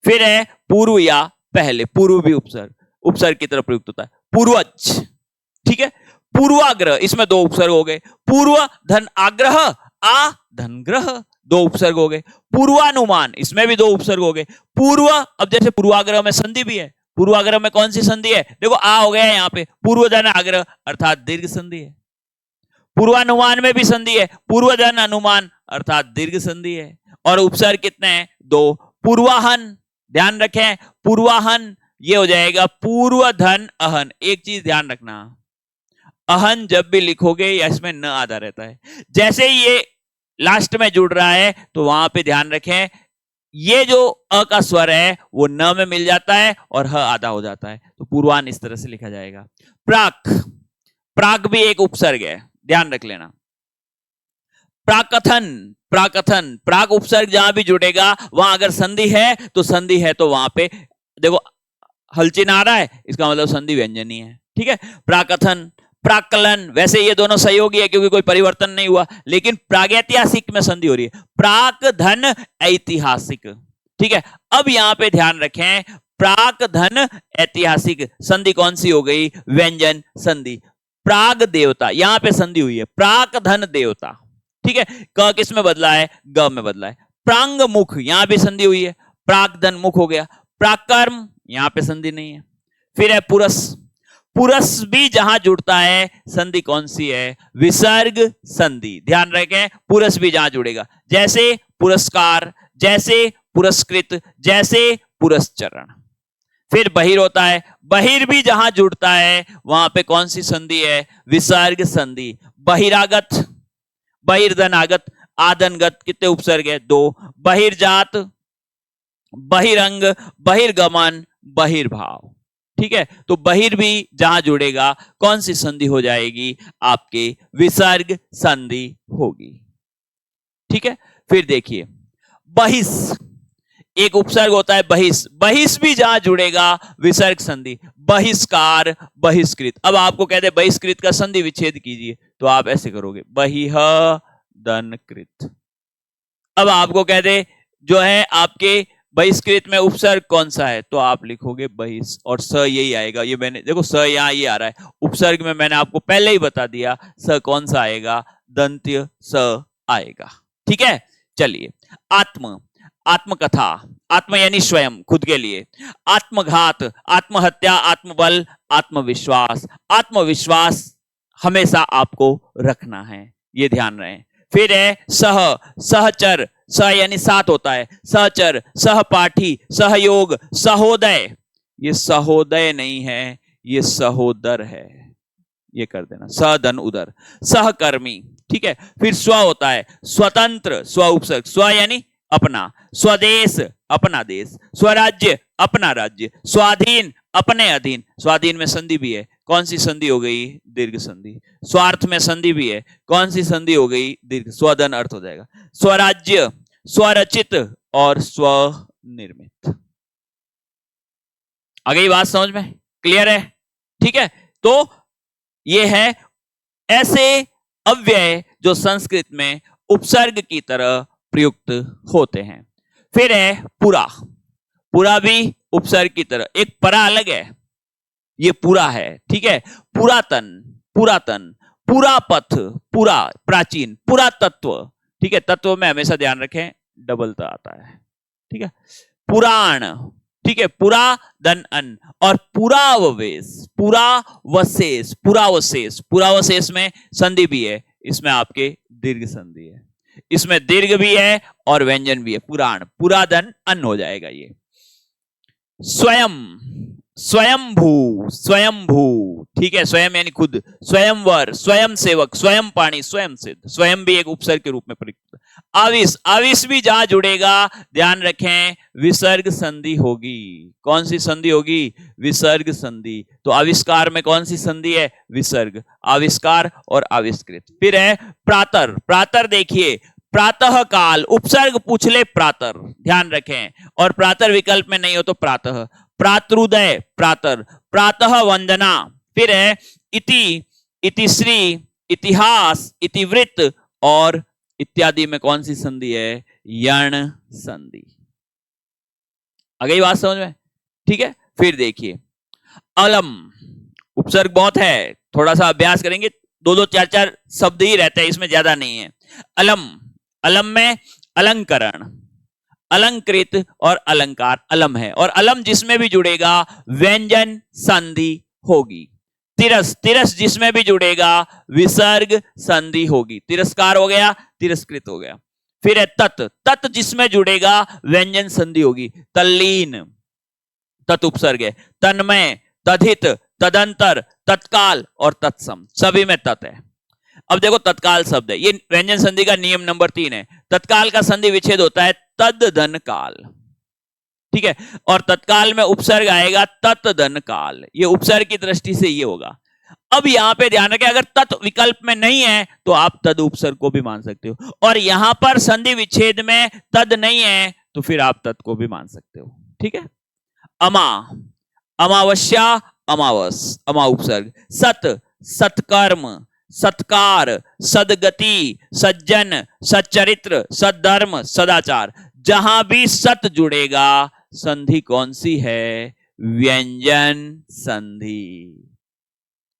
फिर है पूर्व या पहले, पूर्व भी उपसर्ग की तरफ प्रयुक्त होता है। पूर्वज, ठीक है? पूर्वाग्रह, इसमें 2 उपसर्ग हो गए। पूर्व धन आग्रह, आ धन ग्रह, 2 उपसर्ग हो गए। पूर्वानुमान, इसमें भी 2 उपसर्ग हो गए। पूर्व, अब जैसे पूर्वाग्रह में संधि भी है, पूर्वाग्रह में कौन सी संधि है? देखो आ हो गया यहां पे, पूर्व धन आग्रह अर्थात दीर्घ संधि है। पूर्वानुमान में भी संधि है, पूर्व धन अनुमान अर्थात दीर्घ संधि है। और उपसर्ग कितने हैं? 2। पूर्वाहन, ध्यान रखें, पूर्वाहन ये हो जाएगा पूर्व धन अहन। एक चीज ध्यान रखना, अहन जब भी लिखोगे या इसमें न आधा रहता है। जैसे ये लास्ट में जुड़ रहा है तो वहां पे ध्यान रखें, ये जो अ का स्वर है वो न में मिल जाता है और ह आधा हो जाता है, तो पूर्वान इस तरह से लिखा जाएगा। प्राक, प्राक भी एक उपसर्ग है, ध्यान रख लेना। प्राकथन, प्राकथन, प्राक उपसर्ग जहां भी जुड़ेगा वहां अगर संधि है तो संधि है, तो वहां पे देखो हलचिन आ रहा है, इसका मतलब संधि व्यंजनी है। ठीक है, प्राकथन, प्राक्कलन, वैसे ये दोनों सहयोगी है क्योंकि कोई परिवर्तन नहीं हुआ, लेकिन प्रागैतिहासिक में संधि हो रही है, प्राक धन ऐतिहासिक। ठीक है, अब यहां पे ध्यान रखें, प्राक धन ऐतिहासिक संधि कौन सी हो गई? व्यंजन संधि। प्राग देवता, यहां पे संधि हुई है, प्राक धन देवता। ठीक है, क किस में बदला है? ग में बदला है। प्रांग मुख, यहां भी संधि हुई है, प्राक धन मुख हो गया। प्राकर्म, यहां पे संधि नहीं है। फिर है पुरस, पुरस भी जहां जुड़ता है संधि कौन सी है? विसर्ग संधि। ध्यान रखें, पुरस भी जहां जुड़ेगा, जैसे पुरस्कार, जैसे पुरस्कृत, जैसे पुरस्चरण। फिर बहिर होता है, बहिर भी जहां जुड़ता है वहां पे कौन सी संधि है? विसर्ग संधि। बहिरागत, बहिर्धनागत, आदनगत, कितने उपसर्ग है? 2। बहिर्जात, बहिरंग, बहिर्गमन, बहिर्भाव। ठीक है, तो बहिर भी जहां जुड़ेगा कौन सी संधि हो जाएगी? आपके विसर्ग संधि होगी। ठीक है, फिर देखिए बहिस, एक उपसर्ग होता है बहिस, बहिस भी जहां जुड़ेगा विसर्ग संधि। बहिष्कार, बहिष्कृत। अब आपको कहते हैं बहिष्कृत का संधि विच्छेद कीजिए, तो आप ऐसे करोगे, बहिह दनकृत। अब आपको कहते जो है आपके बहिष्कृत में उपसर्ग कौन सा है, तो आप लिखोगे बहिष, और स यही आएगा। ये मैंने देखो स यहां ये आ रहा है, उपसर्ग में मैंने आपको पहले ही बता दिया स कौन सा आएगा? दंत्य स आएगा। ठीक है, चलिए आत्म, आत्मकथा, आत्म यानी स्वयं, खुद के लिए। आत्मघात, आत्महत्या, आत्मबल, आत्मविश्वास। आत्मविश्वास हमेशा आपको रखना है, ये ध्यान रहे। फिर है सह, सहचर, सह यानी साथ होता है, सहचर, सहपाठी, सहयोग, सहोदय। ये सहोदय नहीं है, ये सहोदर है, ये कर देना, सधन उदर। सहकर्मी। ठीक है, फिर स्व होता है, स्वतंत्र, स्व उपसर्ग, स्व यानी अपना। स्वदेश, अपना देश। स्वराज्य, अपना राज्य। स्वाधीन, अपने अधीन। स्वाधीन में संधि भी है, कौन सी संधि हो गई? दीर्घ संधि। स्वार्थ में संधि भी है, कौन सी संधि हो गई? दीर्घ। स्वधन अर्थ हो जाएगा। स्वराज्य, स्वरचित और स्वनिर्मित। आ गई बात समझ में? क्लियर है? ठीक है, तो ये है ऐसे अव्यय जो संस्कृत में उपसर्ग की तरह प्रयुक्त होते हैं। फिर है पुरा, पुरा भी उपसर्ग की तरह, एक परा अलग है, ये पूरा है। ठीक है, पुरातन, पुरातन, पुरापथ, पुरा प्राचीन, पुरातत्व। ठीक है, तत्व में हमेशा ध्यान रखें डबल ता आता है। ठीक है, पुराण। ठीक है, पुरा धन अन, और पुराववेश, पुरावशेष, पुरावशेष। पुरावशेष में संधि भी है, इसमें आपके दीर्घ संधि है, इसमें दीर्घ भी है और व्यंजन भी है। पुराण, पुराधन अन्न हो जाएगा ये। स्वयं, स्वयंभू, स्वयंभू। ठीक है, स्वयं यानी खुद। स्वयंवर, स्वयं सेवक, स्वयं पाणी, स्वयं सिद्ध। स्वयं भी एक उपसर्ग के रूप में प्रयुक्त। आविष, आविष भी जहां जुड़ेगा ध्यान रखें विसर्ग संधि होगी। कौन सी संधि होगी? विसर्ग संधि। तो आविष्कार में कौन सी संधि है? विसर्ग। आविष्कार और आविष्कृत। फिर है प्रातर, प्रातर देखिए, प्रातः काल, उपसर्ग पूछ ले प्रातर, ध्यान रखें, और प्रातर विकल्प में नहीं हो तो प्रातः। प्रातरुदय, प्रातर, प्रातः वंदना। फिर है इति, इतिश्री, इतिहास, इतिवृत्त और इत्यादि में कौन सी संधि है? यण संधि। आ गई बात समझ में? ठीक है, फिर देखिए अलम, उपसर्ग बहुत है, थोड़ा सा अभ्यास करेंगे, 2-2, 4-4 शब्द ही रहते हैं, इसमें ज्यादा नहीं है। अलम, अलम में अलंकरण, अलंकृत और अलंकार अलम है, और अलम जिसमें भी जुड़ेगा व्यंजन संधि होगी। तिरस, तिरस जिसमें भी जुड़ेगा विसर्ग संधि होगी। तिरस्कार हो गया, तिरस्कृत हो गया। फिर है तत्, तत् जिसमें जुड़ेगा व्यंजन संधि होगी। तल्लीन, तत् उपसर्ग है। तन्मय, तद्धित, तदंतर, तत्काल और तत्सम, सभी में तत् है। अब देखो तत्काल शब्द है, ये व्यंजन संधि का नियम नंबर 3 है। तत्काल का संधि विच्छेद होता है तद्धन काल। ठीक है, और तत्काल में उपसर्ग आएगा तत्धन काल, ये उपसर्ग की दृष्टि से ये होगा। अब यहां पे ध्यान रखें, अगर तत् विकल्प में नहीं है तो आप तद उपसर्ग को भी मान सकते हो, और यहां पर संधि विच्छेद में तद नहीं है तो फिर आप तत् को भी मान सकते हो। ठीक है। अमा, अमावस्या, अमावस, अमा उपसर्ग। सत, सत्कर्म, सत्कार, सदगति, सज्जन, सच्चरित्र, सद्धर्म, सदाचार। जहां भी सत जुड़ेगा संधि कौन सी है? व्यंजन संधि।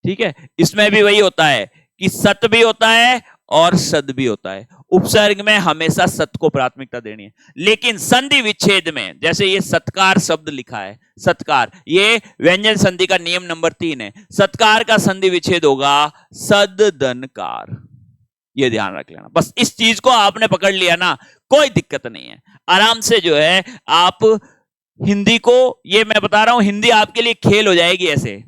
ठीक है। इसमें भी वही होता है कि सत भी होता है और सद भी होता है। उपसर्ग में हमेशा सत को प्राथमिकता देनी है, लेकिन संधि विच्छेद में, जैसे ये सत्कार शब्द लिखा है, सत्कार, ये व्यंजन संधि का नियम नंबर 3 है। सत्कार का संधि विच्छेद होगा सददनकार। ये ध्यान रख लेना, बस इस चीज को आपने पकड़ लिया ना, कोई दिक्कत नहीं है। आराम से जो है आप हिंदी को, ये मैं बता रहा हूं, हिंदी आपके लिए खेल हो जाएगी ऐसे,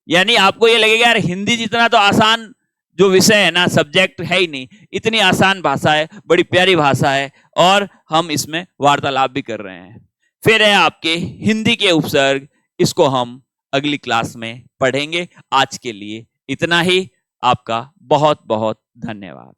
यानी आपको ये लगेगा यार हिंदी जितना तो आसान जो विषय है ना, सब्जेक्ट है ही नहीं, इतनी आसान भाषा है, बड़ी प्यारी भाषा है, और हम इसमें वार्तालाप भी कर रहे हैं। फिर है आपके हिंदी के उपसर्ग, इसको हम अगली क्लास में पढ़ेंगे। आज के लिए इतना ही। आपका बहुत बहुत धन्यवाद।